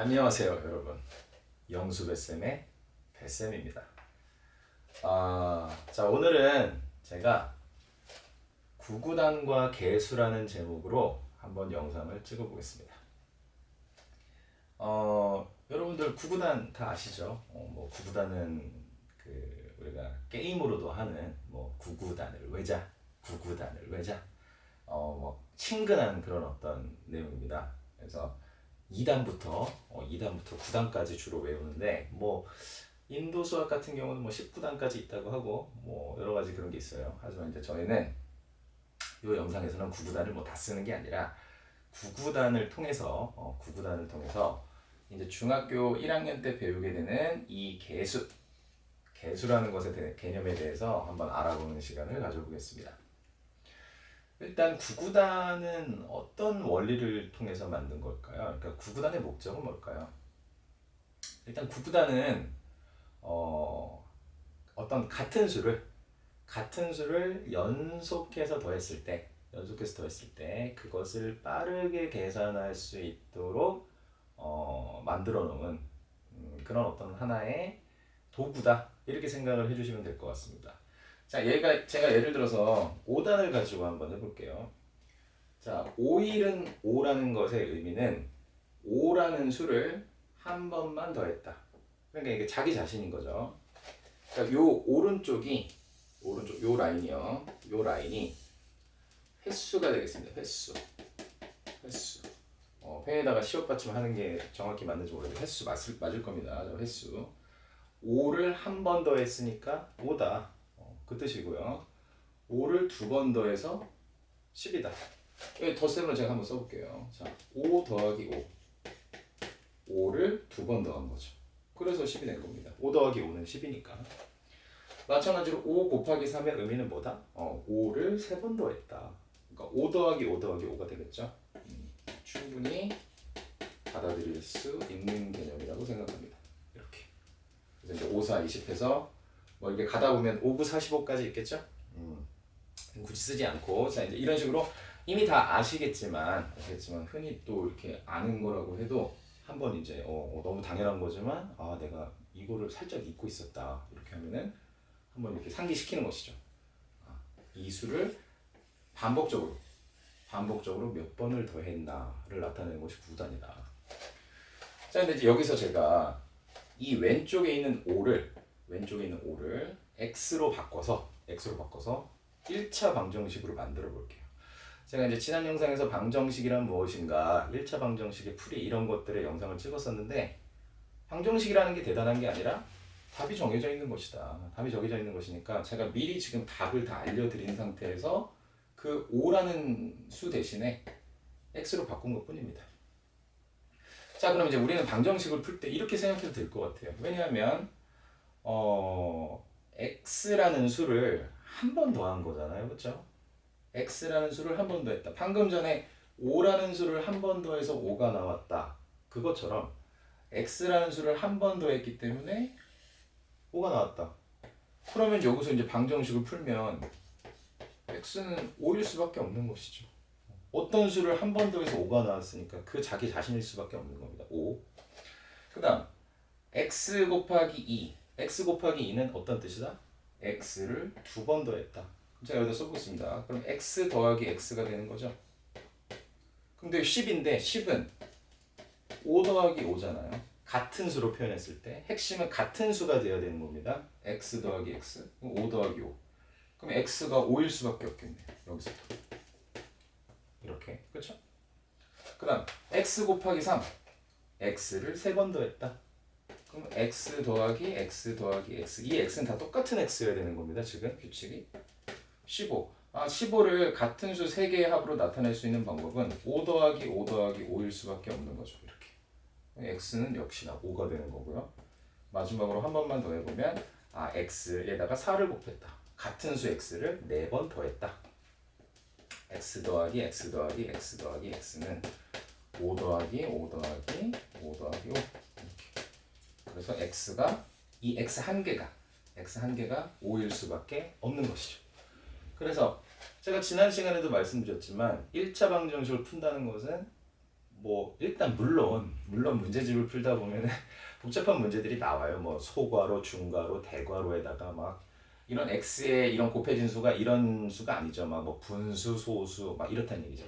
안녕하세요 여러분. 영수배쌤의 배쌤입니다. 자 오늘은 제가 구구단과 개수라는 제목으로 한번 영상을 찍어 보겠습니다. 여러분들 구구단 다 아시죠? 뭐 구구단은 그 우리가 게임으로도 하는 뭐 구구단을 외자, 구구단을 외자, 뭐 친근한 그런 어떤 내용입니다. 그래서 2단부터 9단까지 주로 외우는데 뭐 인도 수학 같은 경우는 뭐 19단까지 있다고 하고 뭐 여러 가지 그런 게 있어요. 하지만 이제 저희는 이 영상에서는 9구단을 뭐 다 쓰는 게 아니라 9구단을 통해서 이제 중학교 1학년 때 배우게 되는 이 개수라는 것의 개념에 대해서 한번 알아보는 시간을 가져보겠습니다. 일단 구구단은 어떤 원리를 통해서 만든 걸까요? 그러니까 구구단의 목적은 뭘까요? 일단 구구단은 어떤 같은 수를 연속해서 더했을 때 그것을 빠르게 계산할 수 있도록 만들어 놓은 그런 어떤 하나의 도구다 이렇게 생각을 해주시면 될 것 같습니다. 자, 제가 예를 들어서 5단을 가지고 한번 해볼게요. 자, 5일은 5라는 것의 의미는 5라는 수를 한 번만 더했다. 그러니까 이게 자기 자신인 거죠. 그러니까 요 오른쪽 요 라인이요. 요 라인이 횟수가 되겠습니다. 횟수. 펜에다가 시옷 받침하는 게 정확히 맞는지 모르겠는데 횟수 맞을 겁니다. 횟수. 5를 한 번 더 했으니까 5다. 그 뜻이고요. 5를 두 번 더해서 10이다. 덧셈으로 제가 한번 써볼게요. 자, 5 더하기 5. 5를 두 번 더한 거죠. 그래서 10이 된 겁니다. 5 더하기 5는 10이니까. 마찬가지로 5 곱하기 3의 의미는 뭐다? 5를 세 번 더했다. 그러니까 5 더하기 5 더하기 5가 되겠죠. 충분히 받아들일 수 있는 개념이라고 생각합니다. 이렇게. 그래서 이제 5, 4, 20해서 뭐 이게 가다 보면 5, 9, 45까지 있겠죠? 굳이 쓰지 않고 자 이제 이런 식으로 이미 다 아시겠지만 흔히 또 이렇게 아는 거라고 해도 한번 이제 너무 당연한 거지만 내가 이거를 살짝 잊고 있었다 이렇게 하면은 한번 이렇게 상기시키는 것이죠. 이 수를 반복적으로 몇 번을 더했나를 나타내는 것이 구단이다. 자 근데 이제 여기서 제가 이 왼쪽에 있는 5를 x로 바꿔서 1차 방정식으로 만들어 볼게요. 제가 이제 지난 영상에서 방정식이란 무엇인가, 1차 방정식의 풀이 이런 것들의 영상을 찍었었는데 방정식이라는 게 대단한 게 아니라 답이 정해져 있는 것이다. 답이 정해져 있는 것이니까 제가 미리 지금 답을 다 알려드린 상태에서 그 5라는 수 대신에 x로 바꾼 것 뿐입니다. 자 그럼 이제 우리는 방정식을 풀 때 이렇게 생각해도 될 것 같아요. 왜냐하면 x라는 수를 한 번 더한 거잖아요. 그렇죠? x라는 수를 한 번 더했다. 방금 전에 5라는 수를 한 번 더해서 5가 나왔다. 그것처럼 x라는 수를 한 번 더했기 때문에 5가 나왔다. 그러면 여기서 이제 방정식을 풀면 x는 5일 수밖에 없는 것이죠. 어떤 수를 한 번 더해서 5가 나왔으니까 그 자기 자신일 수밖에 없는 겁니다. 5. 그 다음 x 곱하기 2는 어떤 뜻이다? x를 두 번 더했다. 제가 여기다 써보겠습니다. 그럼 x 더하기 x가 되는 거죠. 근데 10인데 10은 5 더하기 5잖아요. 같은 수로 표현했을 때 핵심은 같은 수가 되어야 되는 겁니다. x 더하기 x, 5 더하기 5. 그럼 x가 5일 수밖에 없겠네요. 여기서부터. 이렇게. 그렇죠? 그 다음 x 곱하기 3. x를 3번 더했다. 그럼 x 더하기 x 더하기 x. 이 x는 다 똑같은 x여야 되는 겁니다. 지금 규칙이. 15. 15를 같은 수 3개의 합으로 나타낼 수 있는 방법은 5 더하기 5 더하기 5일 수밖에 없는 거죠. 이렇게. x는 역시나 5가 되는 거고요. 마지막으로 한 번만 더 해보면 x에다가 4를 곱했다. 같은 수 x를 4번 더했다. x 더하기 x 더하기 x 더하기 x는 5 더하기 5 더하기 5 더하기 5 이렇게. 그래서 x가 이 x 한 개가 5일 수밖에 없는 것이죠. 그래서 제가 지난 시간에도 말씀드렸지만 1차 방정식을 푼다는 것은 뭐 일단 물론 문제집을 풀다 보면 복잡한 문제들이 나와요. 뭐 소괄호, 중괄호, 대괄호에다가 막 이런 x의 이런 곱해진 수가 이런 수가 아니죠. 막 뭐 분수, 소수 막 이렇다는 얘기죠.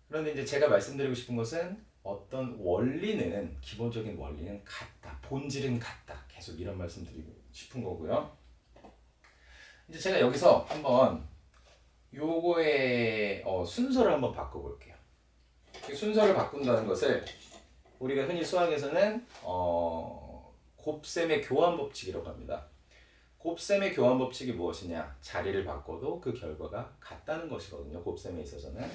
그런데 이제 제가 말씀드리고 싶은 것은 어떤 원리는 기본적인 원리는 같다. 본질은 같다. 계속 이런 말씀 드리고 싶은 거고요. 이제 제가 여기서 한번 요거의 순서를 한번 바꿔볼게요. 순서를 바꾼다는 것을 우리가 흔히 수학에서는 곱셈의 교환 법칙이라고 합니다. 곱셈의 교환 법칙이 무엇이냐? 자리를 바꿔도 그 결과가 같다는 것이거든요. 곱셈에 있어서는.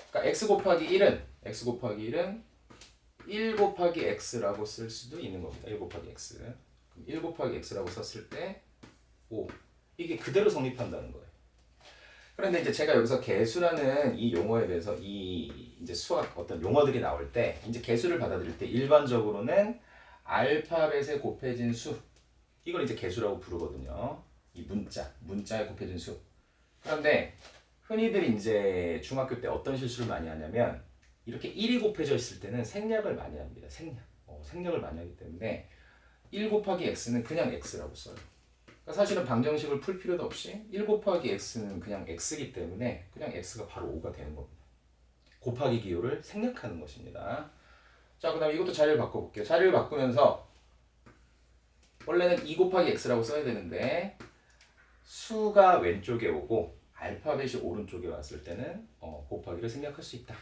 그러니까 x 곱하기 1은 1 곱하기 x라고 쓸 수도 있는 겁니다. 1 곱하기 x. 그럼 1 곱하기 x라고 썼을 때 5. 이게 그대로 성립한다는 거예요. 그런데 이제 제가 여기서 개수라는 이 용어에 대해서 이 이제 수학 어떤 용어들이 나올 때 이제 개수를 받아들일 때 일반적으로는 알파벳에 곱해진 수 이걸 이제 개수라고 부르거든요. 이 문자에 곱해진 수. 그런데 흔히들 이제 중학교 때 어떤 실수를 많이 하냐면 이렇게 1이 곱해져 있을 때는 생략을 많이 합니다. 생략을 많이 하기 때문에 1 곱하기 x는 그냥 x라고 써요. 그러니까 사실은 방정식을 풀 필요도 없이 1 곱하기 x는 그냥 x이기 때문에 그냥 x가 바로 5가 되는 겁니다. 곱하기 기호를 생략하는 것입니다. 자, 그 다음에 이것도 자리를 바꿔볼게요. 자리를 바꾸면서 원래는 2 곱하기 x라고 써야 되는데 수가 왼쪽에 오고 알파벳이 오른쪽에 왔을 때는 곱하기를 생략할 수 있다.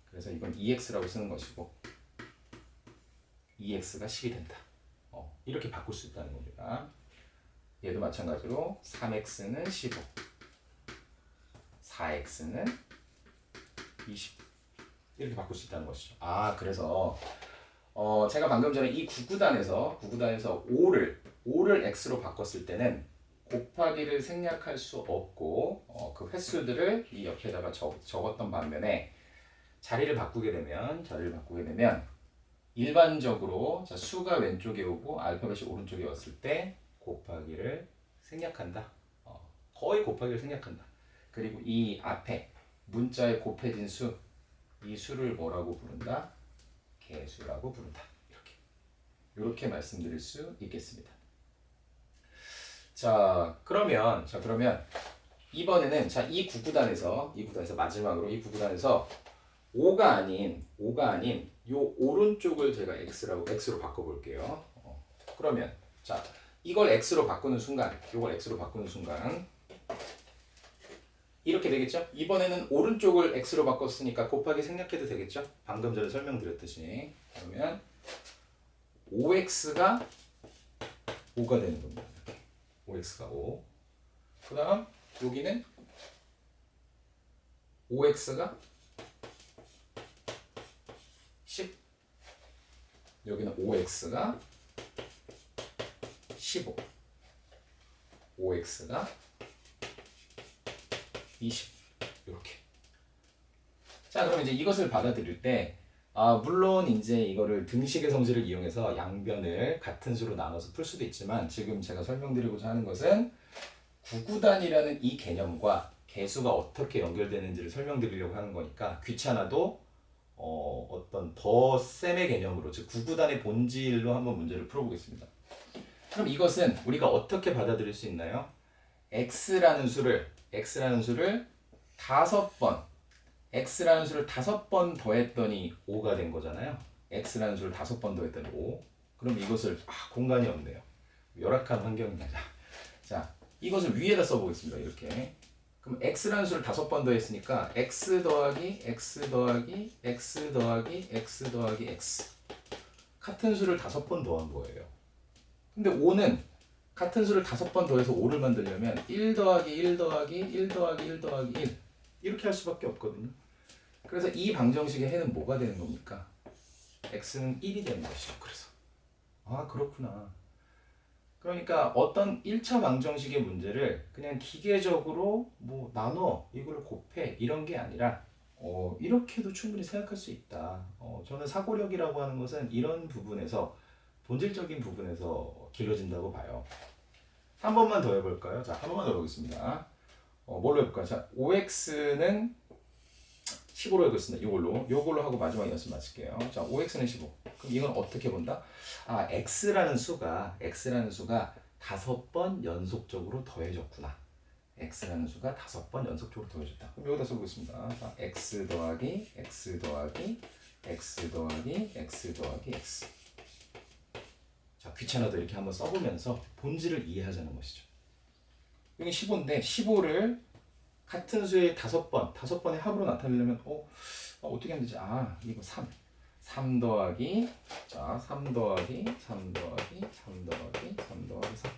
그래서 이건 2x라고 쓰는 것이고 2x가 10이 된다. 이렇게 바꿀 수 있다는 겁니다. 얘도 마찬가지로 3x는 15, 4x는 20 이렇게 바꿀 수 있다는 것이죠. 그래서 제가 방금 전에 이 구구단에서 5를 x로 바꿨을 때는 곱하기를 생략할 수 없고 그 횟수들을 이 옆에다가 적었던 반면에 자리를 바꾸게 되면 일반적으로 수가 왼쪽에 오고 알파벳이 오른쪽에 왔을 때 곱하기를 생략한다. 거의 곱하기를 생략한다. 그리고 이 앞에 문자에 곱해진 수, 이 수를 뭐라고 부른다? 개수라고 부른다. 이렇게 말씀드릴 수 있겠습니다. 자, 그러면 이번에는 이 구구단에서 마지막으로 이 구구단에서 5가 아닌 요 오른쪽을 제가 x로 바꿔볼게요. 그러면 자, 이걸 x로 바꾸는 순간, 이렇게 되겠죠? 이번에는 오른쪽을 x로 바꿨으니까 곱하기 생략해도 되겠죠? 방금 전에 설명드렸듯이. 그러면 5x가 5가 되는 겁니다. 5x가 5. 그 다음 여기는 5x가 10. 여기는 5x가 15. 5x가 20. 이렇게. 자, 그럼 이제 이것을 받아들일 때 물론 이제 이거를 등식의 성질을 이용해서 양변을 같은 수로 나눠서 풀 수도 있지만 지금 제가 설명드리고자 하는 것은 구구단이라는 이 개념과 개수가 어떻게 연결되는지를 설명드리려고 하는 거니까 귀찮아도 어떤 더 셈의 개념으로 즉 구구단의 본질로 한번 문제를 풀어보겠습니다. 그럼 이것은 우리가 어떻게 받아들일 수 있나요? x라는 수를 5번 더했더니 5가 된 거잖아요. x라는 수를 5번 더했더니 5. 그럼 이것을 공간이 없네요. 열악한 환경입니다. 자, 이것을 위에다 써보겠습니다. 이렇게. 그럼 x라는 수를 5번 더했으니까 x 더하기 x 더하기 x 더하기 x 더하기 x 같은 수를 5번 더한 거예요. 근데 5는 같은 수를 5번 더해서 5를 만들려면 1 더하기 1 더하기 1 더하기 1 더하기 1 이렇게 할 수밖에 없거든요. 그래서 이 방정식의 해는 뭐가 되는 겁니까? x는 1이 되는 것이죠. 그래서 그렇구나. 그러니까 어떤 1차 방정식의 문제를 그냥 기계적으로 뭐 나눠 이걸 곱해 이런 게 아니라 이렇게도 충분히 생각할 수 있다. 저는 사고력이라고 하는 것은 이런 부분에서 본질적인 부분에서 길러진다고 봐요. 한 번만 더 해볼까요? 자, 한 번만 더 해보겠습니다. 뭘로 해볼까요? 자, 5x는 15로 하겠습니다. 요걸로 하고 마지막 연습 마칠게요. 자, 5x는 15. 그럼 이건 어떻게 본다? 아, x라는 수가 5번 연속적으로 더해졌구나. x라는 수가 5번 연속적으로 더해졌다. 그럼 여기다 써보겠습니다. 자, x 더하기 x 더하기 x 더하기 x 더하기 x. 자, 귀찮아도 이렇게 한번 써보면서 본질을 이해하자는 것이죠. 여기 15인데 15를 같은 수의 5번의 합으로 나타내려면 어떻게 하면 되지? 아, 이거 3 더하기, 자, 3 더하기 3 더하기 3 더하기 3 더하기 3.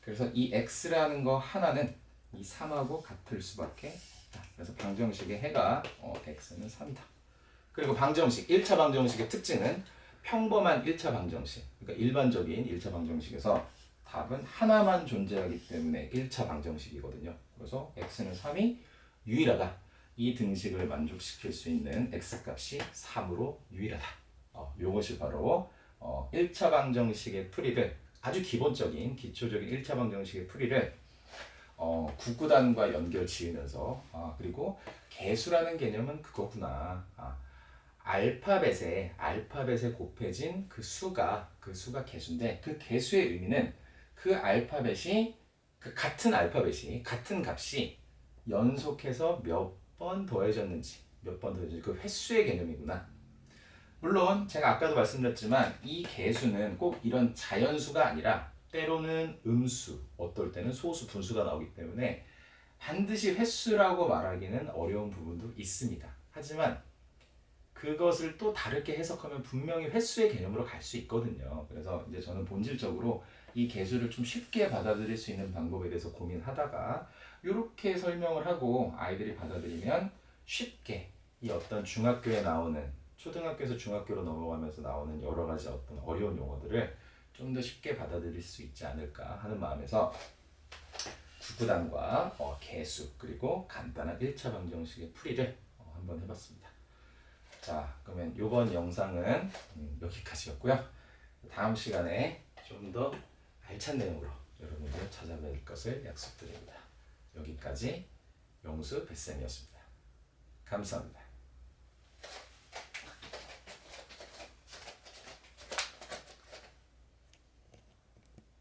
그래서 이 x라는 거 하나는 이 3하고 같을 수밖에 없다. 그래서 방정식의 해가 x는 3이다. 그리고 방정식, 1차 방정식의 특징은 평범한 1차 방정식, 그러니까 일반적인 1차 방정식에서 답은 하나만 존재하기 때문에 1차 방정식이거든요. 그래서 x는 3이 유일하다. 이 등식을 만족시킬 수 있는 x값이 3으로 유일하다. 이것이 바로 1차 방정식의 풀이를, 아주 기본적인 기초적인 1차 방정식의 풀이를 구구단과 연결 지으면서 그리고 개수라는 개념은 그거구나. 알파벳에 곱해진 그 수가 개수인데, 그 개수의 의미는 그 알파벳이 같은 값이 연속해서 몇 번 더해졌는지 그 횟수의 개념이구나. 물론 제가 아까도 말씀드렸지만 이 개수는 꼭 이런 자연수가 아니라 때로는 음수, 어떨 때는 소수, 분수가 나오기 때문에 반드시 횟수라고 말하기는 어려운 부분도 있습니다. 하지만 그것을 또 다르게 해석하면 분명히 횟수의 개념으로 갈 수 있거든요. 그래서 이제 저는 본질적으로 이 개수를 좀 쉽게 받아들일 수 있는 방법에 대해서 고민하다가 이렇게 설명을 하고 아이들이 받아들이면 쉽게 이 어떤 중학교에 나오는, 초등학교에서 중학교로 넘어가면서 나오는 여러 가지 어떤 어려운 용어들을 좀 더 쉽게 받아들일 수 있지 않을까 하는 마음에서 구구단과 개수 그리고 간단한 1차 방정식의 풀이를 한번 해봤습니다. 자, 그러면 이번 영상은 여기까지였고요. 다음 시간에 좀 더 알찬 내용으로 여러분들 찾아뵐 것을 약속드립니다. 여기까지 용수 뱃쌤이었습니다. 감사합니다.